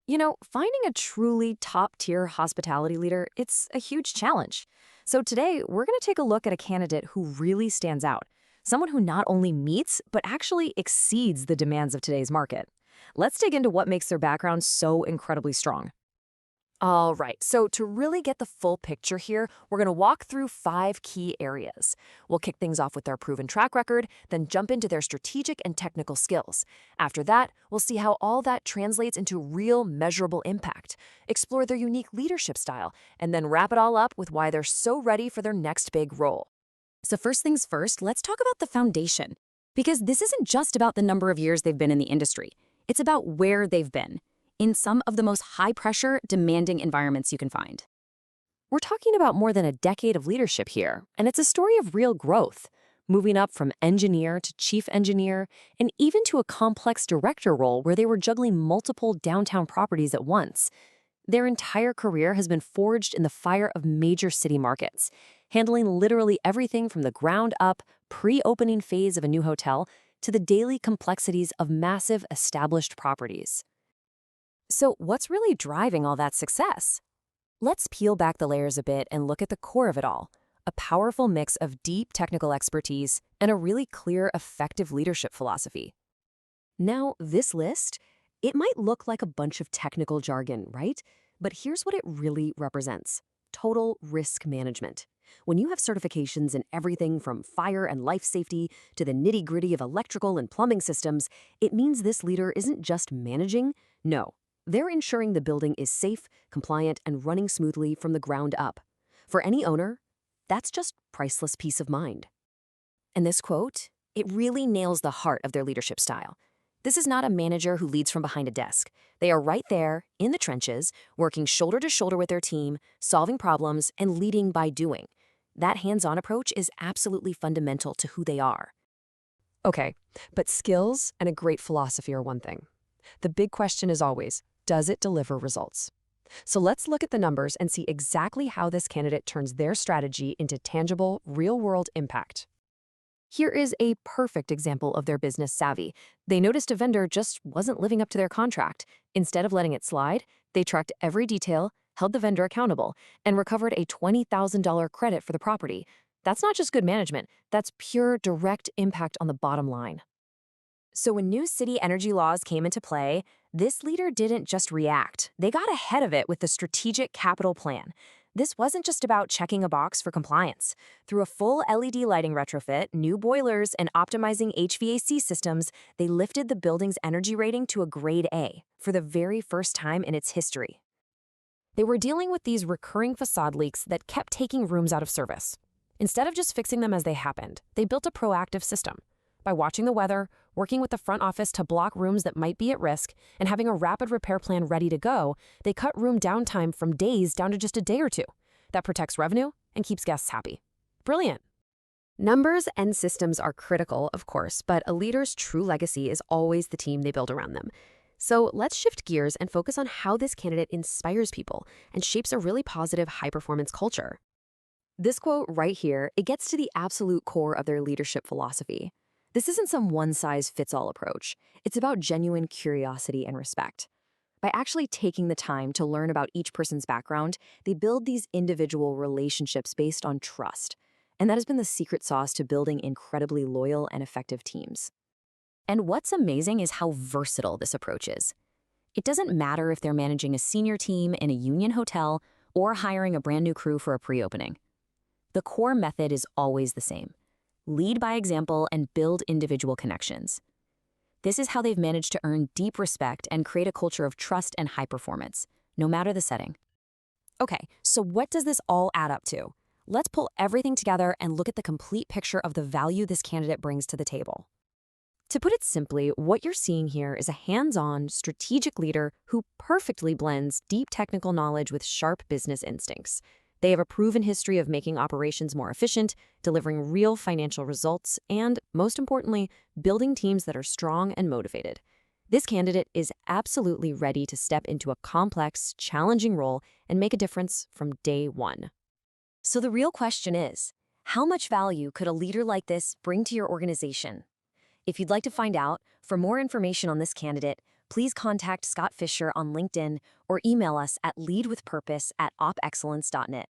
Finding a truly top-tier hospitality leader, it's a huge challenge. So today, we're going to take a look at a candidate who really stands out. Someone who not only meets, but actually exceeds the demands of today's market. Let's dig into what makes their background so incredibly strong. All right, so to really get the full picture here, we're going to walk through 5 key areas. We'll kick things off with their proven track record, then jump into their strategic and technical skills. After that, we'll see how all that translates into real measurable impact, explore their unique leadership style, and then wrap it all up with why they're so ready for their next big role. So first things first, let's talk about the foundation. Because this isn't just about the number of years they've been in the industry. It's about where they've been in some of the most high-pressure, demanding environments you can find. We're talking about more than a decade of leadership here, and it's a story of real growth, moving up from engineer to chief engineer, and even to a complex director role where they were juggling multiple downtown properties at once. Their entire career has been forged in the fire of major city markets, handling literally everything from the ground-up, pre-opening phase of a new hotel to the daily complexities of massive, established properties. So what's really driving all that success? Let's peel back the layers a bit and look at the core of it all, a powerful mix of deep technical expertise and a really clear, effective leadership philosophy. Now, this list, it might look like a bunch of technical jargon, right? But here's what it really represents: total risk management. When you have certifications in everything from fire and life safety to the nitty-gritty of electrical and plumbing systems, it means this leader isn't just managing. No. They're ensuring the building is safe, compliant, and running smoothly from the ground up. For any owner, that's just priceless peace of mind. And this quote, it really nails the heart of their leadership style. This is not a manager who leads from behind a desk. They are right there, in the trenches, working shoulder to shoulder with their team, solving problems, and leading by doing. That hands-on approach is absolutely fundamental to who they are. Okay, but skills and a great philosophy are one thing. The big question is always, does it deliver results? So let's look at the numbers and see exactly how this candidate turns their strategy into tangible, real-world impact. Here is a perfect example of their business savvy. They noticed a vendor just wasn't living up to their contract. Instead of letting it slide, they tracked every detail, held the vendor accountable, and recovered a $20,000 credit for the property. That's not just good management, that's pure, direct impact on the bottom line. So when new city energy laws came into play, this leader didn't just react. They got ahead of it with the strategic capital plan. This wasn't just about checking a box for compliance. Through a full LED lighting retrofit, new boilers, and optimizing HVAC systems, they lifted the building's energy rating to a grade A for the very first time in its history. They were dealing with these recurring facade leaks that kept taking rooms out of service. Instead of just fixing them as they happened, they built a proactive system. By watching the weather, working with the front office to block rooms that might be at risk, and having a rapid repair plan ready to go, they cut room downtime from days down to just a day or two. That protects revenue and keeps guests happy. Brilliant. Numbers and systems are critical, of course, but a leader's true legacy is always the team they build around them. So let's shift gears and focus on how this candidate inspires people and shapes a really positive, high-performance culture. This quote right here, it gets to the absolute core of their leadership philosophy. This isn't some one-size-fits-all approach. It's about genuine curiosity and respect. By actually taking the time to learn about each person's background, they build these individual relationships based on trust. And that has been the secret sauce to building incredibly loyal and effective teams. And what's amazing is how versatile this approach is. It doesn't matter if they're managing a senior team in a union hotel or hiring a brand new crew for a pre-opening. The core method is always the same. Lead by example and build individual connections. This is how they've managed to earn deep respect and create a culture of trust and high performance, no matter the setting. Okay, so what does this all add up to? Let's pull everything together and look at the complete picture of the value this candidate brings to the table. To put it simply, what you're seeing here is a hands-on, strategic leader who perfectly blends deep technical knowledge with sharp business instincts. They have a proven history of making operations more efficient, delivering real financial results, and, most importantly, building teams that are strong and motivated. This candidate is absolutely ready to step into a complex, challenging role and make a difference from day one. So the real question is, how much value could a leader like this bring to your organization? If you'd like to find out, for more information on this candidate, please contact Scott Fisher on LinkedIn or email us at leadwithpurpose@opexcellence.net.